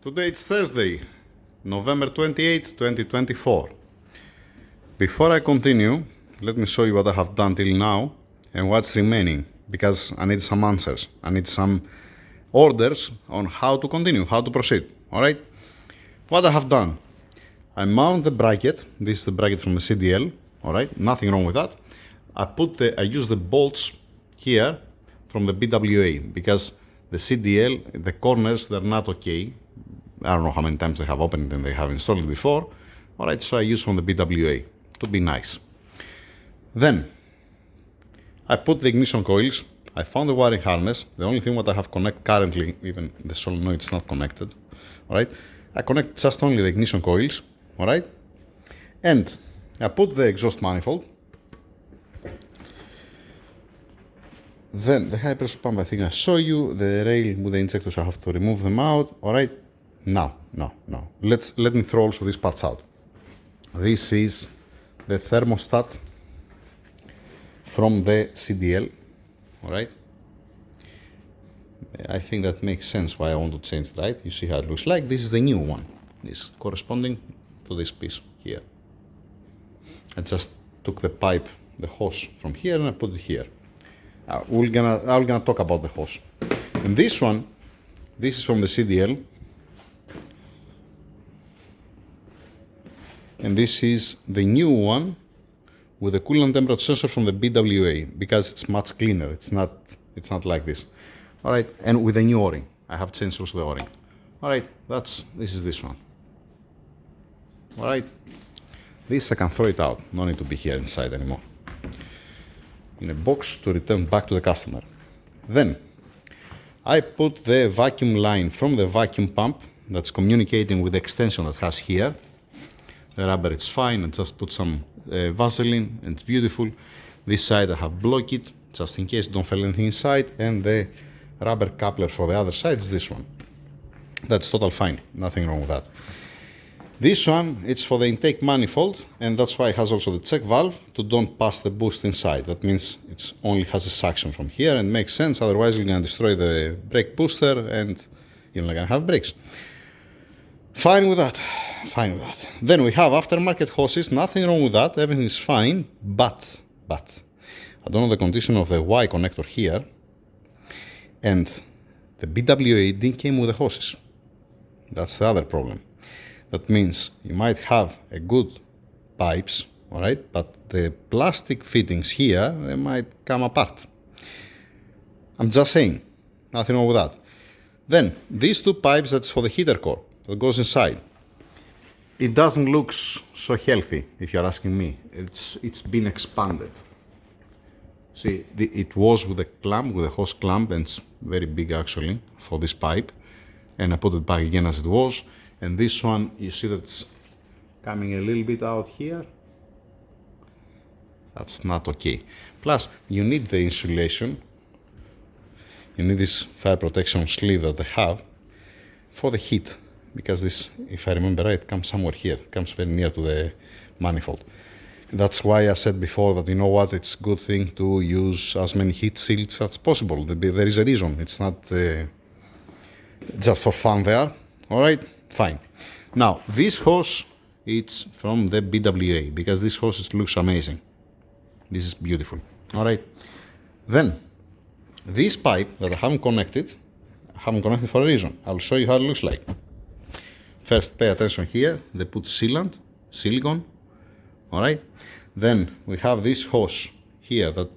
Today it's Thursday, November 28, 2024. Before I continue, let me show you what I have done till now and what's remaining, because I need some answers. I need some orders on how to continue, how to proceed. Alright? What I have done. I mount the bracket. This is the bracket from the CDL. Alright? Nothing wrong with that. I use the bolts here from the BWA because the CDL, the corners, they're not okay. I don't know how many times they have opened it and they have installed it before. Alright, so I use from the BWA to be nice. Then I put the ignition coils. I found the wiring harness. The only thing what I have connected currently, even the solenoid is not connected. Alright, I connect just only the ignition coils. Alright, and I put the exhaust manifold. Then the high pressure pump, I think I saw you. The rail with the injectors, I have to remove them out. Alright, no. Let me throw also these parts out. This is the thermostat from the CDL. Alright, I think that makes sense why I want to change it, right? You see how it looks like. This is the new one. This corresponding to this piece here. I just took the pipe, the hose from here, and I put it here. We're gonna talk about the hose. And this one, this is from the CDL, and this is the new one with the coolant temperature sensor from the BWA, because it's much cleaner. It's not like this. All right, and with the new O-ring, I have changed also the O-ring. All right, this is this one. All right, this I can throw it out. No need to be here inside anymore. In a box to return back to the customer. Then I put the vacuum line from the vacuum pump that's communicating with the extension that has here. The rubber is fine. I just put some Vaseline and it's beautiful. This side I have blocked it just in case don't fall anything inside, and the rubber coupler for the other side is this one. That's total fine. Nothing wrong with that. This one, it's for the intake manifold, and that's why it has also the check valve to don't pass the boost inside. That means it only has a suction from here, and makes sense. Otherwise, you're gonna destroy the brake booster, and you're not gonna have brakes. Fine with that. Fine with that. Then we have aftermarket hoses. Nothing wrong with that. Everything is fine. But I don't know the condition of the Y connector here, and the BWA didn't came with the hoses. That's the other problem. That means you might have a good pipes, all right, but the plastic fittings here, they might come apart. I'm just saying, nothing wrong with that. Then these two pipes, that's for the heater core that goes inside. It doesn't look so healthy, if you're asking me. It's been expanded. See, it was with a clamp, with a hose clamp, and it's very big actually for this pipe. And I put it back again as it was. And this one, you see that it's coming a little bit out here. That's not okay. Plus, you need the insulation. You need this fire protection sleeve that they have for the heat. Because this, if I remember right, comes somewhere here. It comes very near to the manifold. That's why I said before that, you know what, it's a good thing to use as many heat shields as possible. There is a reason. It's not just for fun there. All right? Fine. Now, this hose, it's from the BWA, because this hose looks amazing. This is beautiful. All right. Then, this pipe that I haven't connected for a reason. I'll show you how it looks like. First, pay attention here. They put sealant, silicone. All right. Then we have this hose here that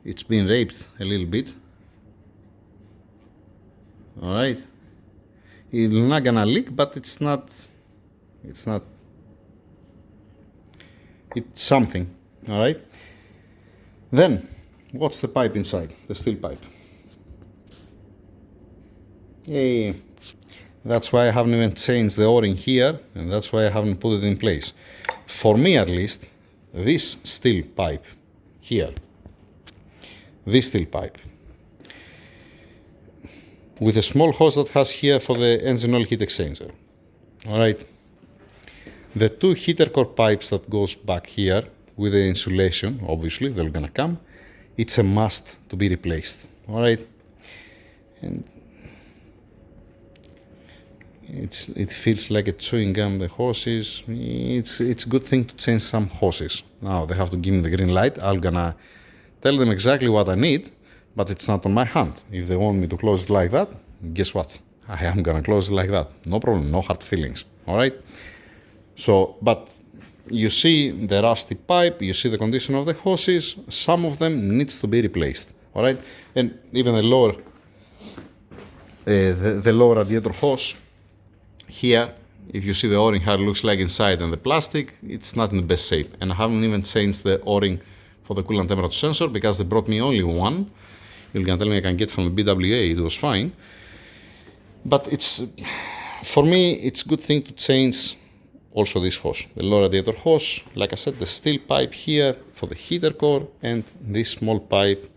it's been raped a little bit. All right. It's not gonna leak, but it's something. All right. Then what's the pipe inside? The steel pipe. Hey, that's why I haven't even changed the O-ring here, and that's why I haven't put it in place. For me at least, this steel pipe here, this steel pipe with a small hose that has here for the engine oil heat exchanger. All right. The two heater core pipes that goes back here with the insulation, obviously they're gonna come. It's a must to be replaced. All right. And it feels like a chewing gum, the hoses. It's a good thing to change some hoses. Now they have to give me the green light. I'm gonna tell them exactly what I need, but it's not on my hand. If they want me to close it like that, guess what? I am gonna close it like that. No problem, no hard feelings. All right? So, but you see the rusty pipe, you see the condition of the hoses, some of them needs to be replaced. All right? And even the lower radiator hose here, if you see the o-ring how it looks like inside and the plastic, it's not in the best shape. And I haven't even changed the o-ring for the coolant temperature sensor because they brought me only one. You can tell me I can get from the BWA, it was fine. But it's, for me, it's a good thing to change also this hose, the low radiator hose. Like I said, the steel pipe here for the heater core and this small pipe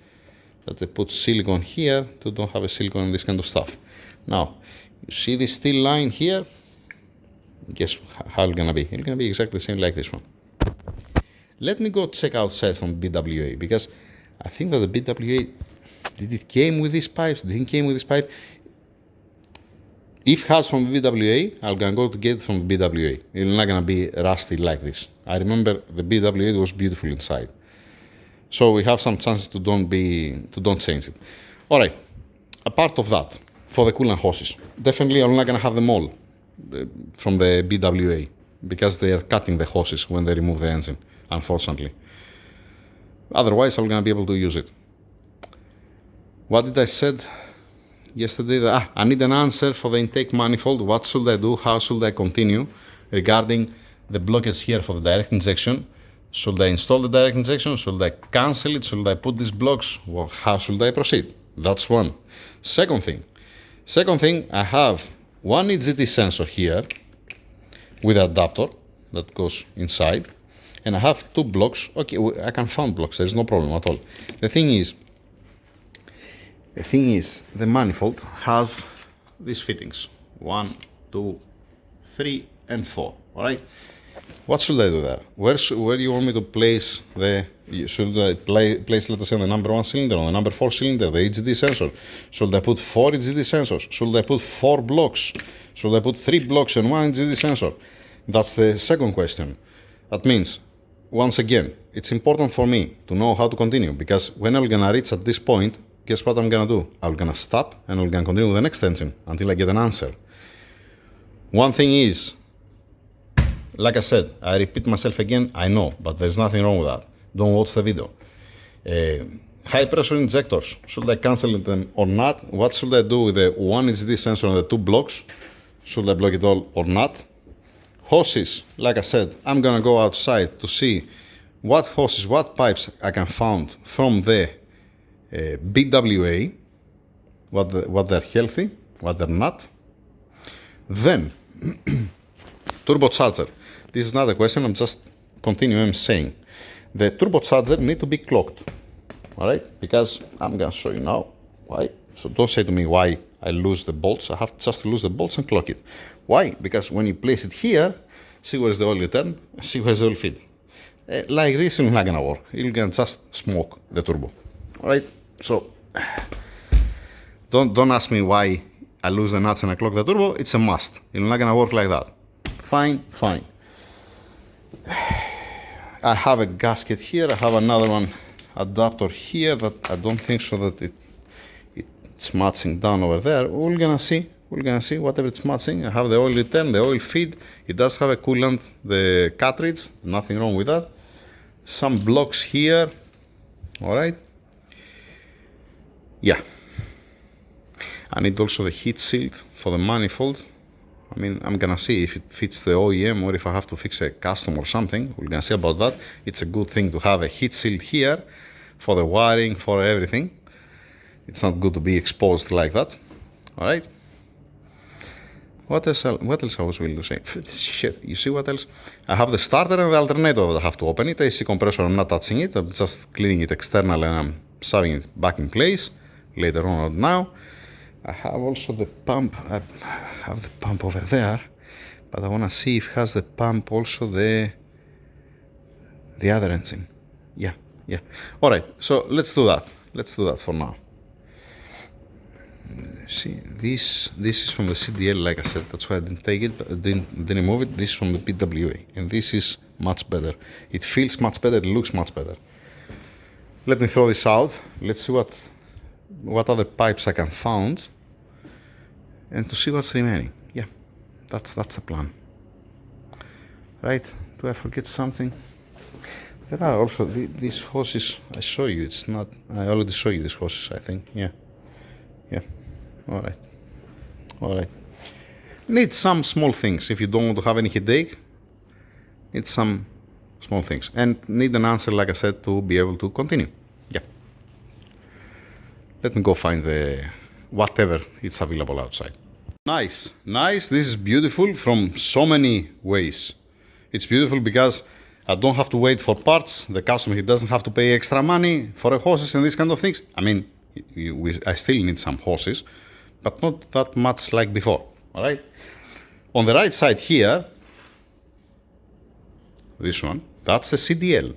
that they put silicone here to don't have a silicone and this kind of stuff. Now, you see this steel line here? Guess how it's gonna be? It's gonna be exactly the same like this one. Let me go check outside from BWA because I think that the BWA, did it came with these pipes? Didn't came with this pipe? If it has from the BWA, I'm gonna go to get it from the BWA. It's not gonna be rusty like this. I remember the BWA was beautiful inside. So we have some chances to don't change it. All right, a part of that for the coolant hoses. Definitely I'm not gonna have them all from the BWA because they are cutting the hoses when they remove the engine, unfortunately. Otherwise, I'm gonna be able to use it. What did I said yesterday? I need an answer for the intake manifold. What should I do? How should I continue regarding the blockage here for the direct injection? Should I install the direct injection? Should I cancel it? Should I put these blocks? Well, how should I proceed? That's one. Second thing, I have one EGT sensor here with an adapter that goes inside, and I have two blocks. Okay, I can find blocks. There's no problem at all. The thing is, the manifold has these fittings: 1, 2, 3, and 4. All right. What should I do there? Where do you want me to place the? Should I place, let us say, the number 1 cylinder or the number 4 cylinder, the EGT sensor? Should I put 4 EGT sensors? Should I put 4 blocks? Should I put 3 blocks and 1 EGT sensor? That's the second question. That means, once again, it's important for me to know how to continue, because when I'm gonna reach at this point, guess what I'm gonna do? I'm gonna stop and I'm gonna continue with the next engine until I get an answer. One thing is, like I said, I repeat myself again, I know, but there's nothing wrong with that. Don't watch the video. High pressure injectors, should I cancel them or not? What should I do with the 1 EGT sensor and the 2 blocks? Should I block it all or not? Hoses, like I said, I'm gonna go outside to see what hoses, what pipes I can find from the BWA, what they're healthy, what they're not. Then, turbocharger. This is not a question, I'm just continuing saying. The turbocharger need to be clocked, all right? Because I'm gonna show you now why. So don't say to me why I lose the bolts. I have just to lose the bolts and clock it. Why? Because when you place it here, see where's the oil return, see where's the oil feed. Like this, it's not gonna work. You're gonna just smoke the turbo, all right? So don't ask me why I lose the nuts and I clock the turbo. It's a must. It's not gonna work like that. Fine. I have a gasket here. I have another one adapter here that I don't think so that it's matching down over there. We're gonna see whatever it's matching. I have the oil return, the oil feed. It does have a coolant, the cartridge. Nothing wrong with that. Some blocks here. All right. Yeah. I need also the heat shield for the manifold. I mean, I'm gonna see if it fits the OEM or if I have to fix a custom or something. We're gonna see about that. It's a good thing to have a heat shield here for the wiring, for everything. It's not good to be exposed like that. All right. What else I was willing to say? Shit, you see what else? I have the starter and the alternator that I have to open it. AC compressor, I'm not touching it. I'm just cleaning it external and I'm shoving it back in place. Later on, not now. I have also the pump. I have the pump over there, but I want to see if it has the pump also the other engine. Yeah. All right. So let's do that. Let's do that for now. See, this is from the CDL, like I said, that's why I didn't take it, but I didn't remove it. This is from the PWA, and this is much better. It feels much better, it looks much better. Let me throw this out. Let's see what other pipes I can find, and to see what's remaining. Yeah, that's the plan. Right? Do I forget something? There are also these hoses. I show you. It's not. I already show you these hoses, I think. Yeah. All right. Need some small things if you don't want to have any headache. Need some small things, and need an answer, like I said, to be able to continue. Yeah. Let me go find the whatever it's available outside. Nice. This is beautiful from so many ways. It's beautiful because I don't have to wait for parts. The customer, he doesn't have to pay extra money for hoses and these kind of things. I mean, I still need some hoses, but not that much like before. All right. On the right side here, this one, that's a CDL.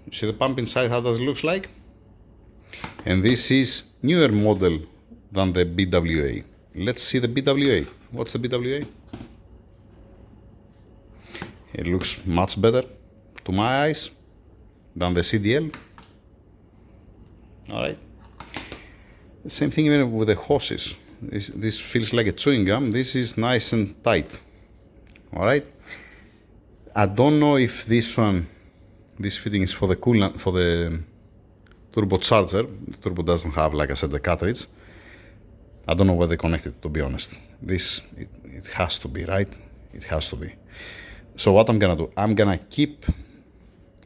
You see the pump inside, how does it look like? And this is newer model than the BWA. Let's see the BWA. What's the BWA? It looks much better to my eyes than the CDL. All right. The same thing even with the hoses. This feels like a chewing gum. This is nice and tight. All right. I don't know if this fitting is for the coolant, for the turbocharger. The turbo doesn't have, like I said, the cartridge. I don't know where they connected, to be honest. It has to be, right? It has to be. So what I'm gonna do, I'm gonna keep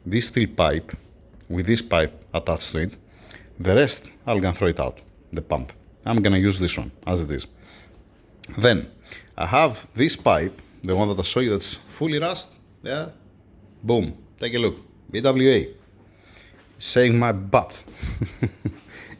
this steel pipe with this pipe attached to it. The rest, I'm gonna throw it out, the pump. I'm gonna use this one as it is. Then I have this pipe, the one that I show you that's fully rust. There, boom, take a look, BWA, saving my butt.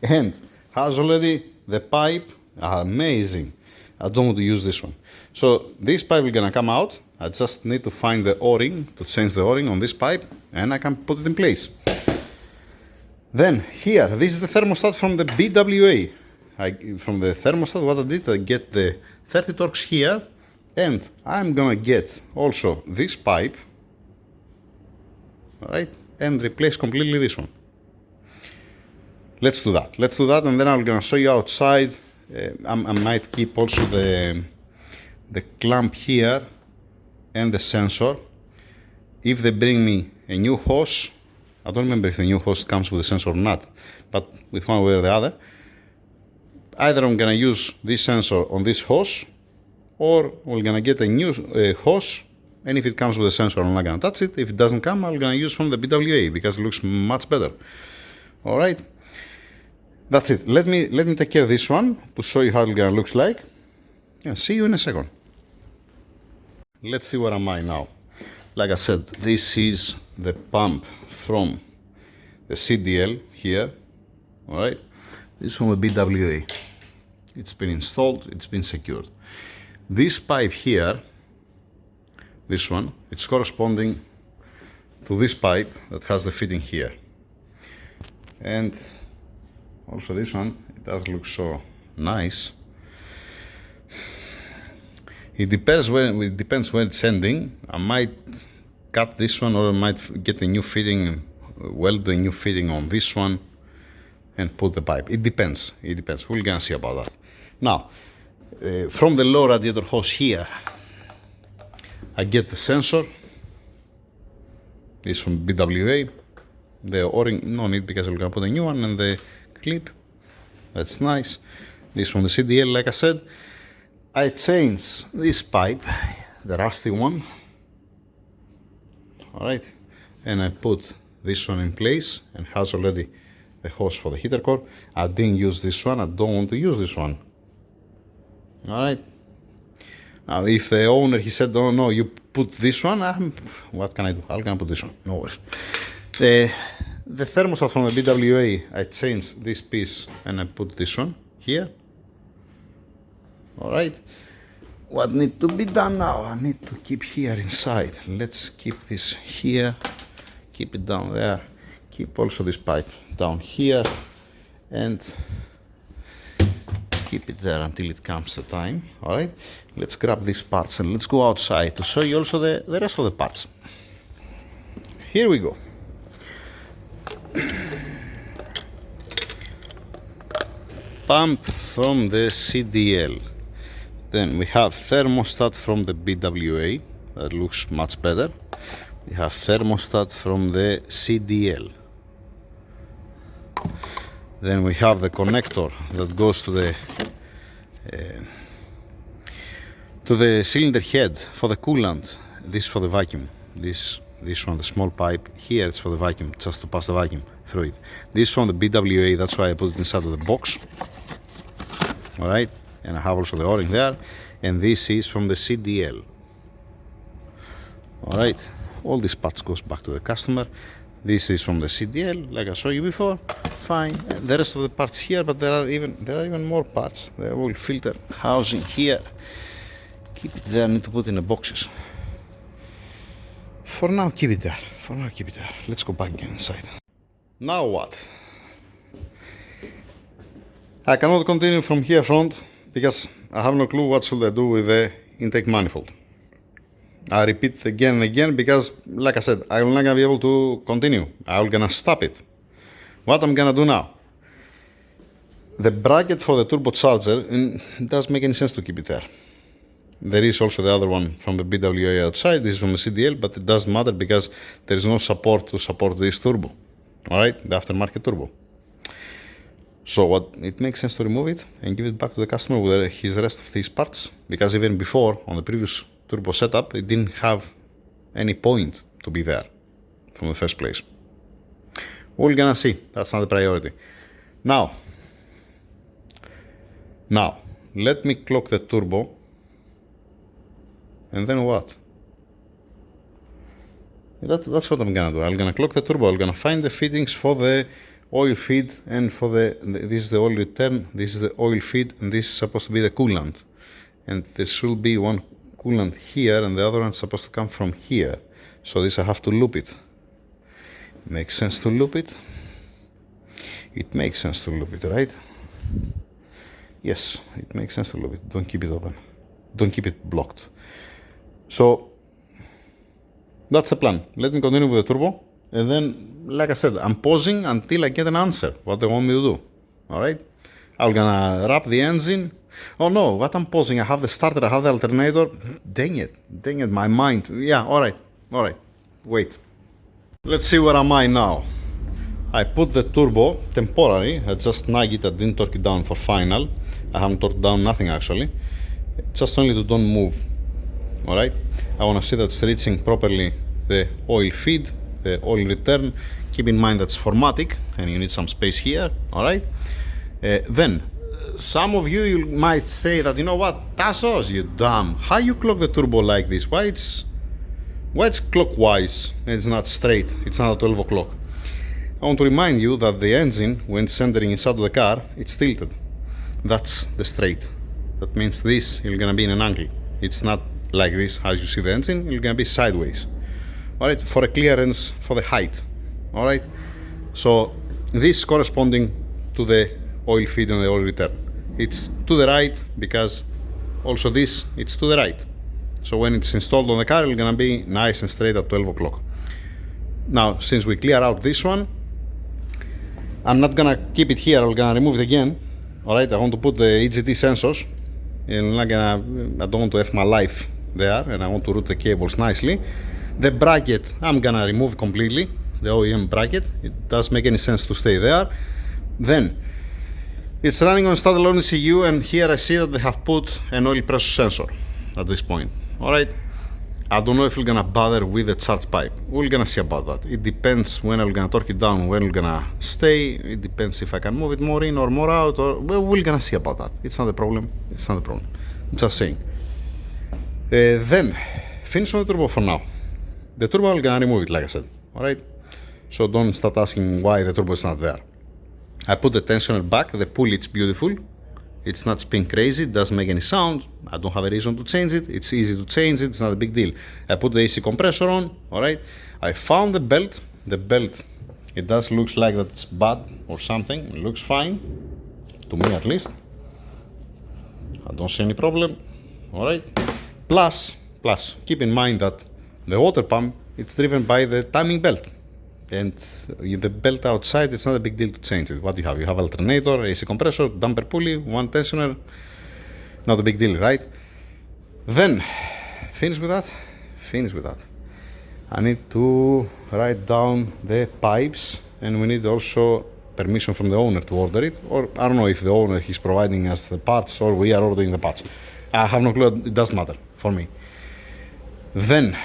And has already the pipe, amazing. I don't want to use this one. So this pipe is gonna come out. I just need to find the O-ring, to change the O-ring on this pipe, and I can put it in place. Then here, this is the thermostat from the BWA. From the thermostat, what I did, I get the 30 torques here, and I'm gonna get also this pipe, all right, and replace completely this one. Let's do that, and then I'm gonna show you outside. I might keep also the clamp here and the sensor. If they bring me a new hose, I don't remember if the new hose comes with a sensor or not, but with one way or the other, either I'm gonna use this sensor on this hose, or we're gonna get a new hose, and if it comes with a sensor, I'm not gonna touch it. If it doesn't come, I'm gonna use from the BWA because it looks much better. All right, that's it. Let me take care of this one to show you how it looks like. Yeah, see you in a second. Let's see where am I now. Like I said, this is the pump from the CDL here. All right, this is from the BWA. It's been installed, it's been secured. This pipe here, this one, it's corresponding to this pipe that has the fitting here. And also this one, it does look so nice. It depends when it's ending. I might cut this one, or I might get a new fitting, weld a new fitting on this one, and put the pipe. It depends. We're gonna see about that. Now, from the low radiator hose here, I get the sensor. This from BWA. The O-ring, no need because we're gonna put a new one, and the clip. That's nice. This from the CDL, like I said. I changed this pipe, the rusty one. All right, and I put this one in place, and has already the hose for the heater core. I didn't use this one. I don't want to use this one. All right. Now, if the owner, he said, "Oh no, you put this one," what can I do? I'm gonna put this one. No worries. The thermostat from the BWA, I changed this piece and I put this one here. All right. What needs to be done now? I need to keep here inside. Let's keep this here. Keep it down there. Keep also this pipe down here. And keep it there until it comes the time. All right, let's grab these parts and let's go outside to show you also the rest of the parts. Here we go. Pump from the CDL. Then we have thermostat from the BWA. That looks much better. We have thermostat from the CDL. Then we have the connector that goes to the cylinder head for the coolant. This for the vacuum. This one, the small pipe here, is for the vacuum, just to pass the vacuum through it. This from the BWA, that's why I put it inside of the box. All right, and I have also the O-ring there. And this is from the CDL. All right, all these parts goes back to the customer. This is from the CDL, like I showed you before. Fine. And the rest of the parts here, but there are even more parts. The oil filter housing here. Keep it there. I need to put in the boxes. For now, keep it there. Let's go back again inside. Now what? I cannot continue from here front because I have no clue what should I do with the intake manifold. I repeat again and again because, like I said, I'm not gonna be able to continue. I'm gonna stop it. What I'm gonna do now? The bracket for the turbocharger, it doesn't make any sense to keep it there. There is also the other one from the BWA outside. This is from the CDL, but it doesn't matter because there is no support to support this turbo. All right, the aftermarket turbo. So what? It makes sense to remove it and give it back to the customer with his rest of these parts, because even before on the previous turbo setup, it didn't have any point to be there from the first place. We're gonna see. That's not the priority. Now, let me clock the turbo, and then what? That's what I'm gonna do. I'm gonna clock the turbo. I'm gonna find the fittings for the oil feed and for this is the oil return, this is the oil feed, and this is supposed to be the coolant. And there should be one coolant here, and the other one's supposed to come from here. So this I have to loop it. Makes sense to loop it? It makes sense to loop it, right? Yes, it makes sense to loop it. Don't keep it open. Don't keep it blocked. So that's the plan. Let me continue with the turbo. And then, like I said, I'm pausing until I get an answer, what they want me to do. All right? I'm gonna wrap the engine. Oh no, what I'm pausing, I have the starter, I have the alternator. Dang it, my mind. Yeah, all right, wait. Let's see where am I now. I put the turbo temporary, I just snag it, I didn't torque it down for final. I haven't torqued down nothing actually. Just only to don't move. All right? I wanna see that it's reaching properly the oil feed, the oil return. Keep in mind that's 4matic and you need some space here. All right? Then some of you might say that, you know what, Tassos, you dumb, how you clock the turbo like this? Why it's clockwise and it's not straight? It's not 12 o'clock. I want to remind you that the engine, when it's entering inside of the car, it's tilted. That's the straight. That means this is gonna be in an angle. It's not like this as you see the engine, it's gonna be sideways. All right, for a clearance for the height. All right, so this corresponding to the oil feed and the oil return. It's to the right because also this, it's to the right. So when it's installed on the car, it's gonna be nice and straight at 12 o'clock. Now, since we clear out this one, I'm not gonna keep it here, I'm gonna remove it again. All right, I want to put the EGT sensors, and I don't want to F my life there, and I want to route the cables nicely. The bracket, I'm gonna remove completely, the OEM bracket. It doesn't make any sense to stay there. Then, it's running on standalone ECU, and here I see that they have put an oil pressure sensor at this point. All right, I don't know if we're gonna bother with the charge pipe. We're gonna see about that. It depends when I'm gonna torque it down, when we're gonna stay. It depends if I can move it more in or more out, or well, we're gonna see about that. It's not a problem. It's not a problem. I'm just saying. Then, finish with the turbo for now. The turbo, I'm gonna remove it, like I said. All right. So don't start asking why the turbo is not there. I put the tensioner back. The pull, it's beautiful. It's not spin crazy. It doesn't make any sound. I don't have a reason to change it. It's easy to change it. It's not a big deal. I put the AC compressor on. All right. I found the belt. The belt, it does looks like that it's bad or something. It looks fine, to me at least. I don't see any problem. All right. Plus, keep in mind that the water pump, it's driven by the timing belt. And the belt outside, it's not a big deal to change it. What do you have? You have alternator, AC compressor, damper pulley, one tensioner. Not a big deal, right? Then, finish with that. I need to write down the pipes, and we need also permission from the owner to order it. Or I don't know if the owner is providing us the parts or we are ordering the parts. I have no clue. It doesn't matter for me. Then,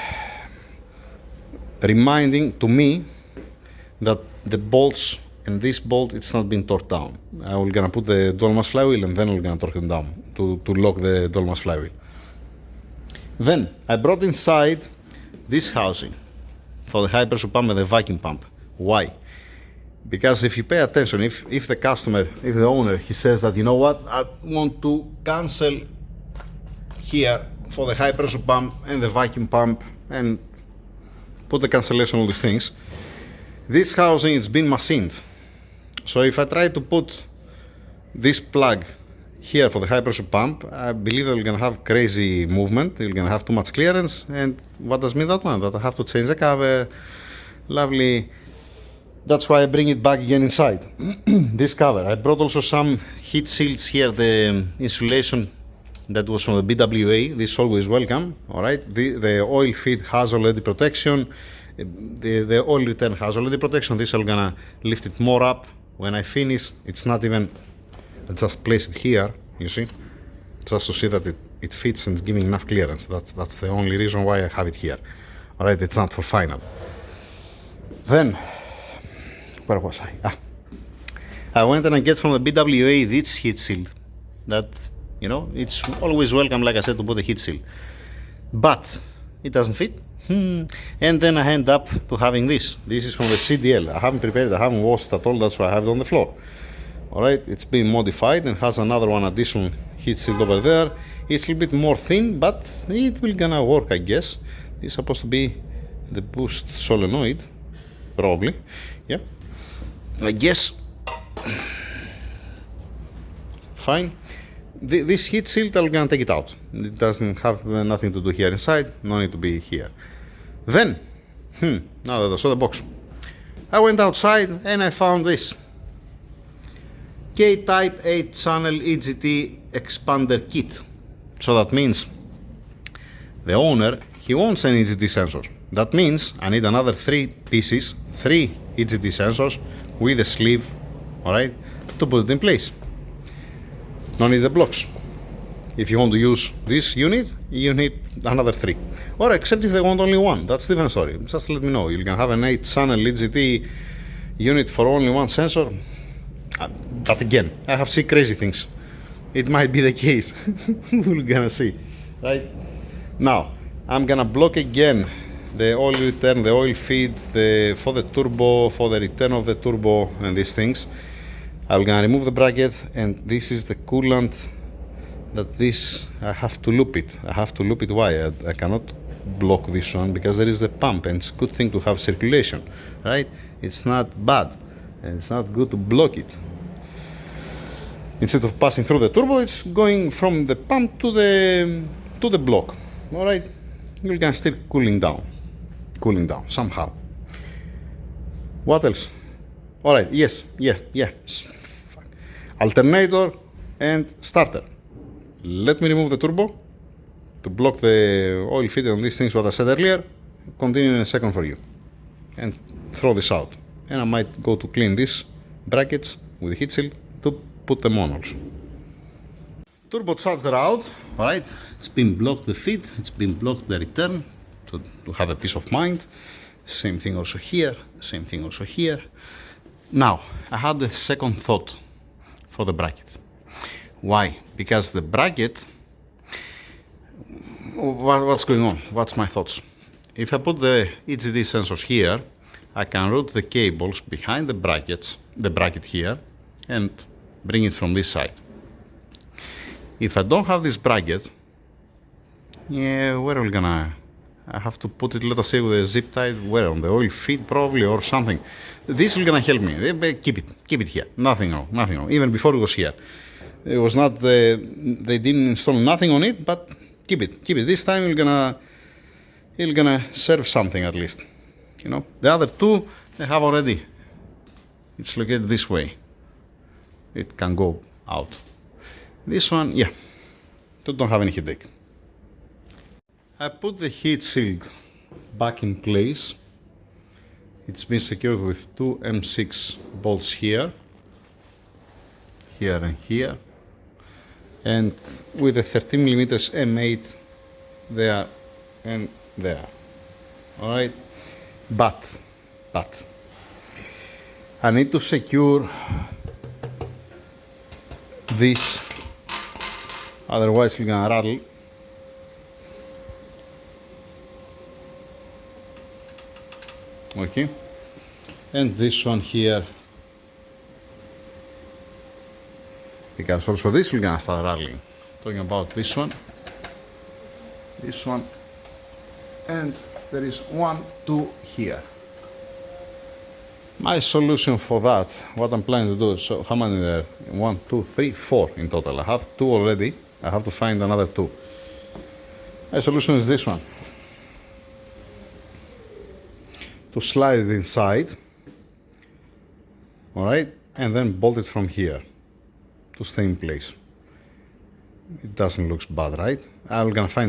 reminding to me that the bolts and this bolt, it's not been torqued down. I'm gonna put the dual mass flywheel and then we're gonna torque them down to lock the dual mass flywheel. Then I brought inside this housing for the high pressure pump and the vacuum pump. Why? Because if you pay attention, if the customer, if the owner, he says that, you know what, I want to cancel here for the high pressure pump and the vacuum pump and put the cancellation, all these things. This housing, it's been machined. So if I try to put this plug here for the high pressure pump, I believe that we're gonna have crazy movement, we're gonna have too much clearance, and what does mean that one? That I have to change the cover. Lovely. That's why I bring it back again inside. This cover. I brought also some heat shields here, the insulation that was from the BWA. This is always welcome. Alright. The oil feed has already protection. The oil return has already protection. This I'm gonna lift it more up when I finish. It's not even, I just place it here, you see, just to see that it fits and giving enough clearance. That's the only reason why I have it here. Alright, it's not for final. Then, where was I? I went and I get from the BWA this heat shield. That, you know, it's always welcome, like I said, to put a heat shield. But it doesn't fit. And then I end up to having this. This is from the CDL. I haven't prepared it, I haven't washed at all, that's why I have it on the floor. Alright, it's been modified and has another one additional heat shield over there. It's a little bit more thin, but it will gonna work, I guess. It's supposed to be the boost solenoid, probably. Yeah, I guess. Fine. This heat shield, I'm gonna take it out. It doesn't have nothing to do here inside, no need to be here. Then, now that I saw the box, I went outside and I found this K-type 8-channel EGT expander kit. So that means the owner, he wants an EGT sensor. That means I need another 3 pieces, 3 EGT sensors with a sleeve, alright, to put it in place. No need the blocks. If you want to use this unit, you need another 3. Or except if they want only 1, that's a different story. Just let me know. You can have an 8-channel EGT unit for only 1 sensor. But again, I have seen crazy things. It might be the case. We're gonna see. Right? Now, I'm gonna block again the oil return, the oil feed, for the turbo, for the return of the turbo and these things. I'm gonna remove the bracket, and this is the coolant that this, I have to loop it. I have to loop it. Why? I cannot block this one because there is the pump, and it's a good thing to have circulation, right? It's not bad, and it's not good to block it. Instead of passing through the turbo, it's going from the pump to the block. All right, you can still cooling down somehow. What else? All right, yes. Alternator and starter. Let me remove the turbo to block the oil feed and these things, what I said earlier. Continue in a second for you. And throw this out. And I might go to clean these brackets with the heat shield to put them on also. Turbocharger out, alright. It's been blocked the feed, it's been blocked the return to have a peace of mind. Same thing also here, same thing also here. Now, I had the second thought for the bracket. Why? Because the bracket, what's going on? What's my thoughts? If I put the EGT sensors here, I can route the cables behind the bracket here, and bring it from this side. If I don't have this bracket, yeah, where are we gonna? I have to put it, let us say, with a zip tie, where, on the oil feed probably, or something. This will gonna help me. Keep it here. Nothing wrong. Even before it was here. It was not they didn't install nothing on it, but keep it. This time you're gonna serve something at least. You know, the other two they have already. It's located this way. It can go out. This one, yeah, don't have any headache. I put the heat shield back in place. It's been secured with two M6 bolts here, and here, and with a 13mm M8 there and there. All right, but I need to secure this, otherwise it's gonna rattle. Okay, and this one here, because also this will gonna start rattling. Talking about this one, and there is 1, 2 here. My solution for that, what I'm planning to do, so how many there? 1, 2, 3, 4 in total. I have 2 already. I have to find another 2. My solution is this one. To slide it inside, all right, and then bolt it from here to stay in place. It doesn't look bad, right? I'm gonna try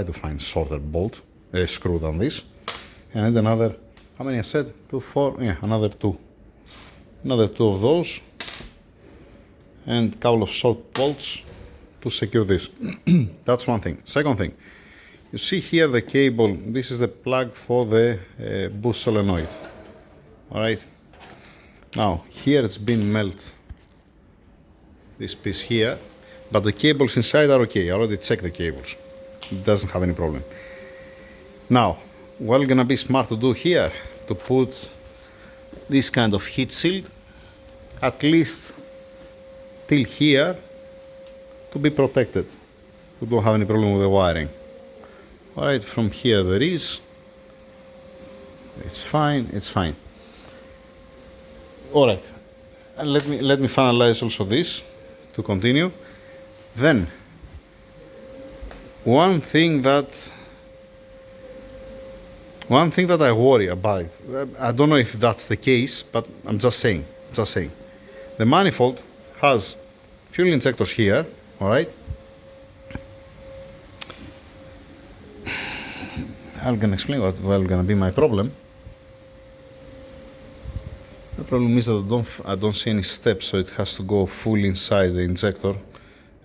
to find shorter bolt screw than this, and another. How many I said? 2, 4. Yeah, another 2. Another 2 of those, and a couple of short bolts to secure this. That's one thing. Second thing. You see here the cable, this is the plug for the boost solenoid. Alright, now here it's been melted, this piece here, but the cables inside are okay. I already checked the cables, it doesn't have any problem. Now, what we're gonna be smart to do here, to put this kind of heat shield at least till here to be protected, to don't have any problem with the wiring. Alright, from here there is. It's fine. Alright, and let me finalize also this to continue. Then one thing that I worry about, I don't know if that's the case, but I'm just saying. The manifold has fuel injectors here, alright? I'm gonna explain what gonna be my problem. The problem is that I don't see any steps, so it has to go full inside the injector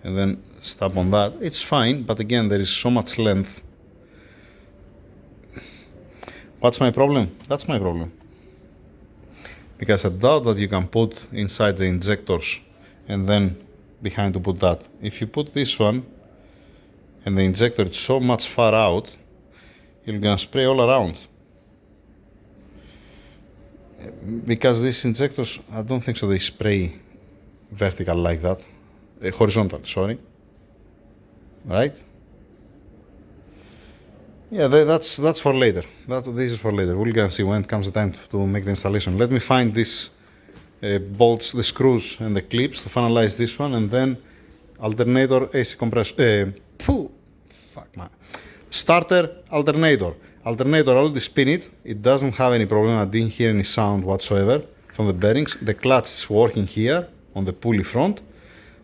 and then stop on that. It's fine, but again there is so much length. What's my problem? That's my problem. Because I doubt that you can put inside the injectors and then behind to put that. If you put this one and the injector is so much far out, you're gonna spray all around. Because these injectors, I don't think so they spray vertical like that. Horizontal, sorry. Right? Yeah, that's for later. This is for later. We're gonna see when it comes the time to make the installation. Let me find these bolts, the screws and the clips to finalize this one, and then alternator, AC compressor. Fuck man. Starter, alternator. Alternator, I already spin it. It doesn't have any problem. I didn't hear any sound whatsoever from the bearings. The clutch is working here on the pulley front.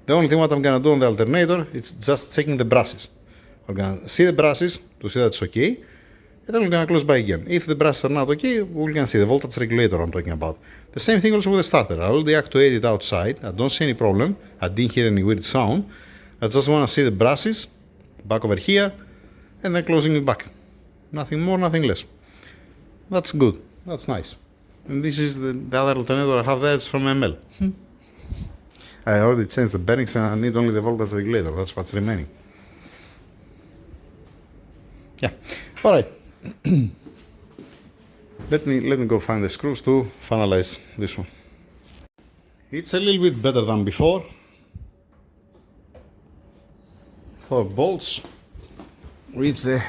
The only thing what I'm gonna do on the alternator is just checking the brushes. I'm gonna see the brushes to see that it's okay, and then we're gonna close by again. If the brushes are not okay, we're gonna see the voltage regulator I'm talking about. The same thing also with the starter. I already activated it outside. I don't see any problem. I didn't hear any weird sound. I just wanna see the brushes back over here, and then closing it back. Nothing more, nothing less. That's good. That's nice. And this is the other alternator I have there. It's from ML. I already changed the bearings and I need only the voltage regulator. That's what's remaining. Yeah. All right. let me go find the screws to finalize this one. It's a little bit better than before. 4 bolts with the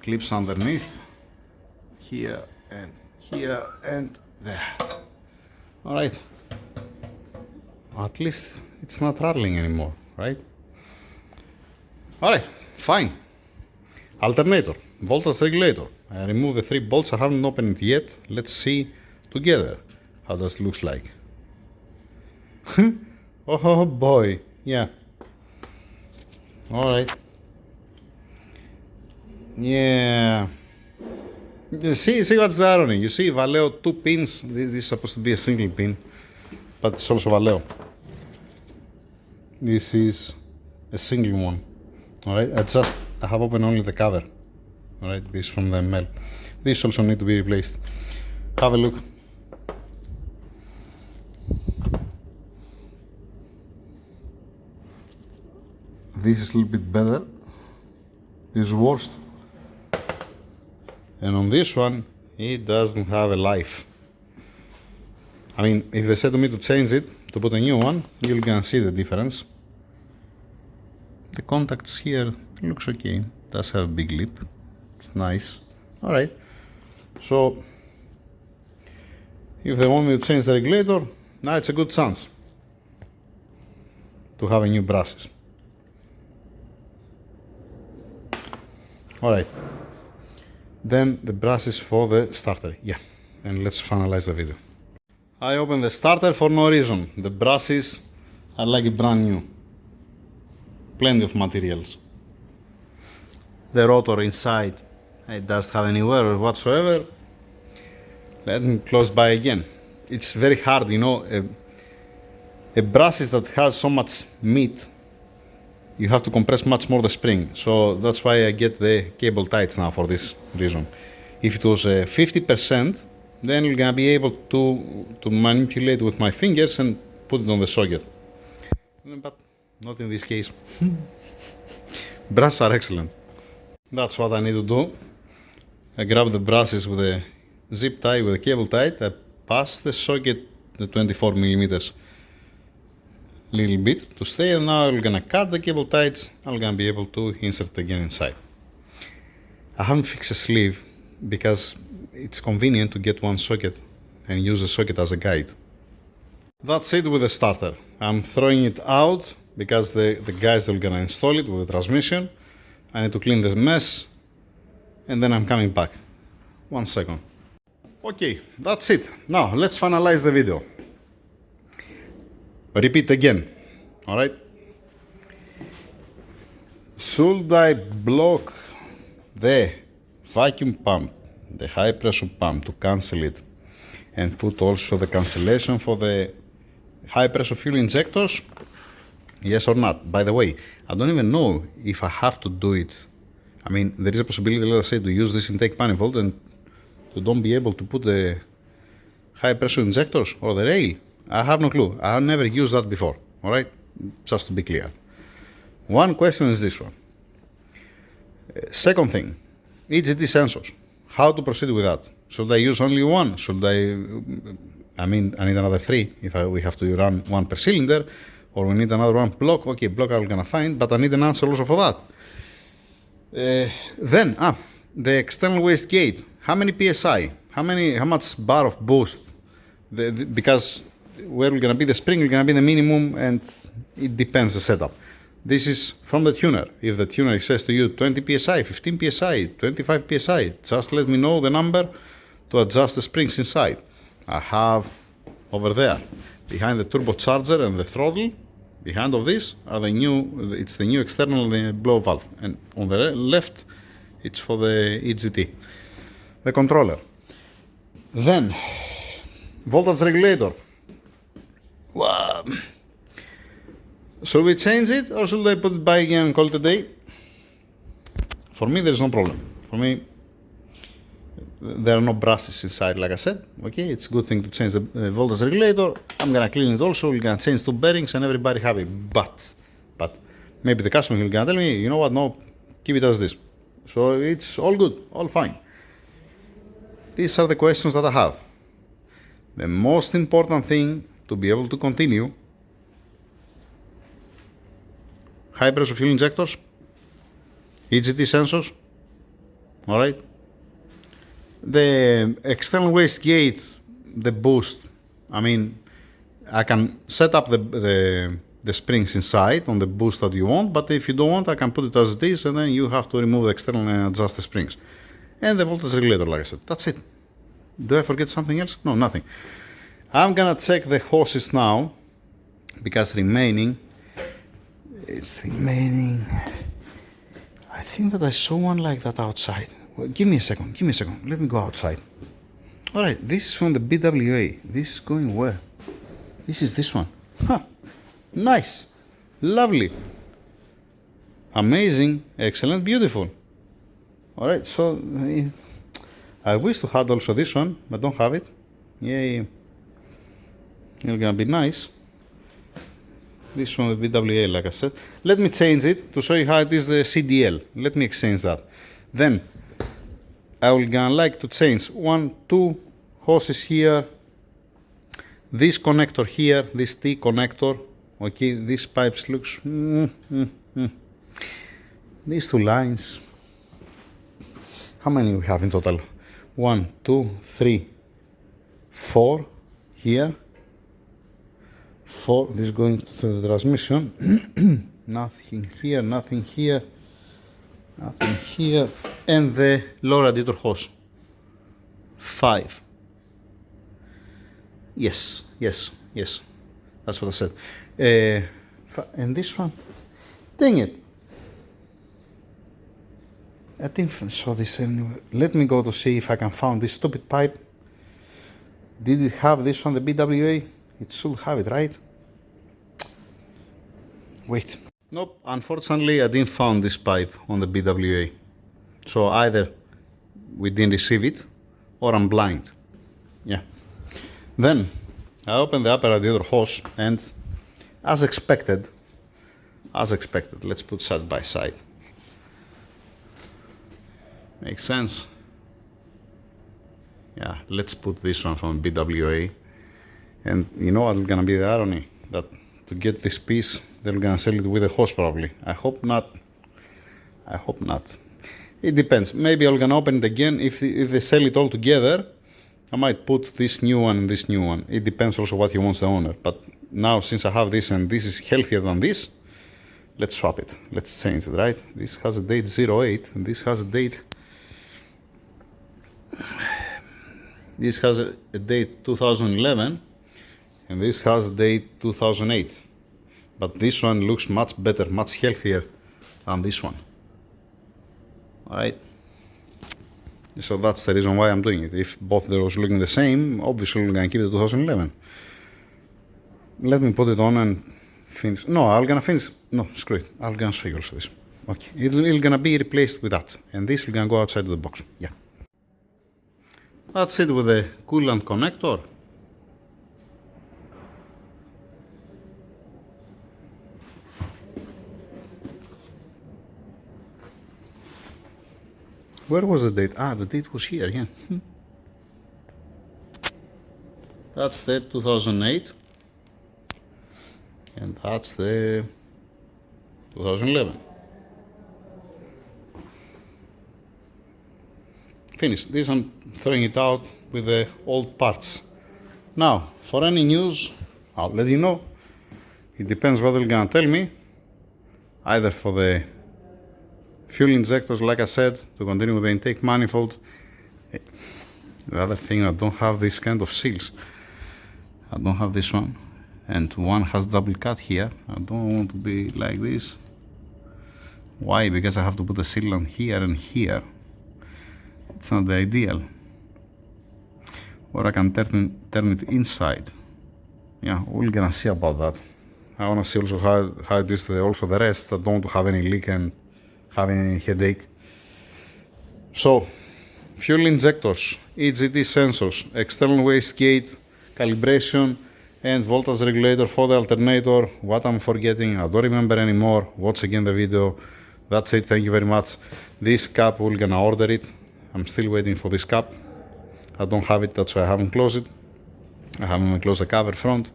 clips underneath here and there. All right. at least it's not rattling anymore, right? Alright, fine. Alternator, voltage regulator. I remove the 3 bolts, I haven't opened it yet. Let's see together how this looks like. Oh boy, yeah. Alright. Yeah. See what's the irony. You see Valeo 2 pins. This is supposed to be a single pin, but it's also Valeo. This is a single one. Alright, I have opened only the cover. Alright, this from the ML. This also need to be replaced. Have a look. This is a little bit better. This is worst. And on this one, it doesn't have a life. I mean, if they said to me to change it, to put a new one, you're gonna see the difference. The contacts here looks okay. Does have a big lip. It's nice. Alright. So if they want me to change the regulator, now it's a good chance to have a new brushes. Alright. Then the brushes for the starter. Yeah. And let's finalize the video. I opened the starter for no reason. The brushes are like brand new. Plenty of materials. The rotor inside, it doesn't have any wear whatsoever. Let me close by again. It's very hard, you know, a brushes that has so much meat, you have to compress much more the spring. So that's why I get the cable tights now for this reason. If it was 50%, then you're gonna be able to manipulate with my fingers and put it on the socket. But not in this case. Brushes are excellent. That's what I need to do. I grab the brushes with a zip tie, with a cable tight. I pass the socket, the 24 millimeters, little bit to stay, and now I'm gonna cut the cable tights. I'm gonna be able to insert again inside. I haven't fixed a sleeve because it's convenient to get one socket and use the socket as a guide. That's it with the starter. I'm throwing it out because the guys are gonna install it with the transmission. I need to clean the mess and then I'm coming back. 1 second. Okay, that's it. Now let's finalize the video. Repeat again. Alright? Should I block the vacuum pump, the high pressure pump, to cancel it and put also the cancellation for the high pressure fuel injectors? Yes or not? By the way, I don't even know if I have to do it. I mean, there is a possibility, let us say, to use this intake manifold and to don't be able to put the high pressure injectors or the rail. I have no clue. I have never used that before. Alright? Just to be clear. One question is this one. Second thing, EGT sensors. How to proceed with that? Should I use only one? Should I mean, I need another 3 if we have to run 1 per cylinder, or we need another 1 block. Okay, block I'm gonna find, but I need an answer also for that. Then, the external waste gate. How many PSI? How much bar of boost? Because where we're gonna be the spring, we're gonna be the minimum, and it depends the setup. This is from the tuner. If the tuner says to you 20 psi, 15 psi, 25 psi, just let me know the number to adjust the springs inside. I have over there, behind the turbocharger and the throttle, behind of this are it's the new external blow valve, and on the left it's for the EGT, the controller. Then voltage regulator. Wow. Should we change it or should I put it by again and call it a day? For me, there's no problem. For me, there are no brushes inside, like I said. Okay, it's a good thing to change the voltage regulator. I'm gonna clean it also. We're gonna change 2 bearings and everybody happy. But maybe the customer will gonna tell me, you know what? No, keep it as this. So it's all good, all fine. These are the questions that I have. The most important thing to be able to continue: high pressure fuel injectors, EGT sensors, alright? The external waste gate, the boost. I mean, I can set up the springs inside on the boost that you want, but if you don't want, I can put it as it is, and then you have to remove the external and adjust the springs. And the voltage regulator, like I said. That's it. Do I forget something else? No, nothing. I'm gonna check the hoses now, because it's remaining. I think that I saw one like that outside. Well, give me a second, let me go outside. Alright, this is from the BWA. This is going where? This is this one. Huh. Nice. Lovely. Amazing. Excellent. Beautiful. Alright, so I wish to have also this one, but don't have it. Yay. It's gonna be nice. This from the BWA, like I said. Let me change it to show you how it is the CDL. Let me exchange that. Then I will gonna like to change 1, 2 hoses here. This connector here, this T connector. Okay, these pipes looks. These two lines. How many we have in total? 1, 2, 3, 4 here. 4. This is going to the transmission. Nothing here, nothing here, nothing here, and the low radiator hose. 5. Yes. That's what I said. And this one, dang it! I didn't saw this anywhere. Let me go to see if I can find this stupid pipe. Did it have this on the BWA? It should have it, right? Wait. Nope, unfortunately I didn't find this pipe on the BWA. So either we didn't receive it or I'm blind. Yeah. Then I opened the upper radiator hose and as expected, let's put side by side. Makes sense. Yeah, let's put this one from BWA. And you know what's gonna be the irony? That to get this piece, they're gonna sell it with a hose probably. I hope not. It depends. Maybe I'm gonna open it again. If they sell it all together, I might put this new one and this new one. It depends also what he wants the owner. But now since I have this and this is healthier than this, let's swap it. Let's change it, right? This has a date 08 and this has a date. This has a date 2011 and this has a date 2008. But this one looks much better, much healthier than this one. Alright? So that's the reason why I'm doing it. If both those looking the same, obviously we're gonna keep the 2011. Let me put it on and finish. No, I'm gonna finish. No, screw it. I'm gonna show you also this. Okay, it's gonna be replaced with that. And this will gonna go outside of the box. Yeah. That's it with the coolant connector. Where was the date? Ah, the date was here, yeah. That's the 2008. And that's the 2011. Finished. This I'm throwing it out with the old parts. Now, for any news, I'll let you know. It depends what they're gonna tell me. Either for the fuel injectors, like I said, to continue with the intake manifold. The other thing, I don't have this kind of seals. I don't have this one. And one has double cut here. I don't want to be like this. Why? Because I have to put a seal on here and here. It's not the ideal. Or I can turn it inside. Yeah, we're gonna see about that. I wanna see also how it is also the rest. I don't want to have any leak and having any headache. So, fuel injectors, EGT sensors, external wastegate, calibration, and voltage regulator for the alternator. What I'm forgetting, I don't remember anymore. Watch again the video. That's it, thank you very much. This cap, we're gonna order it. I'm still waiting for this cap. I don't have it, that's why I haven't closed it. I haven't even closed the cover front.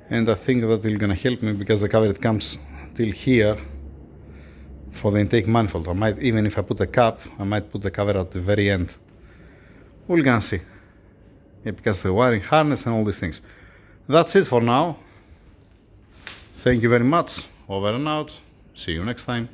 And I think that it's gonna help me because the cover it comes till here for the intake manifold. I might, even if I put the cap, I might put the cover at the very end. We're gonna see. Yeah, because the wiring harness and all these things. That's it for now. Thank you very much. Over and out. See you next time.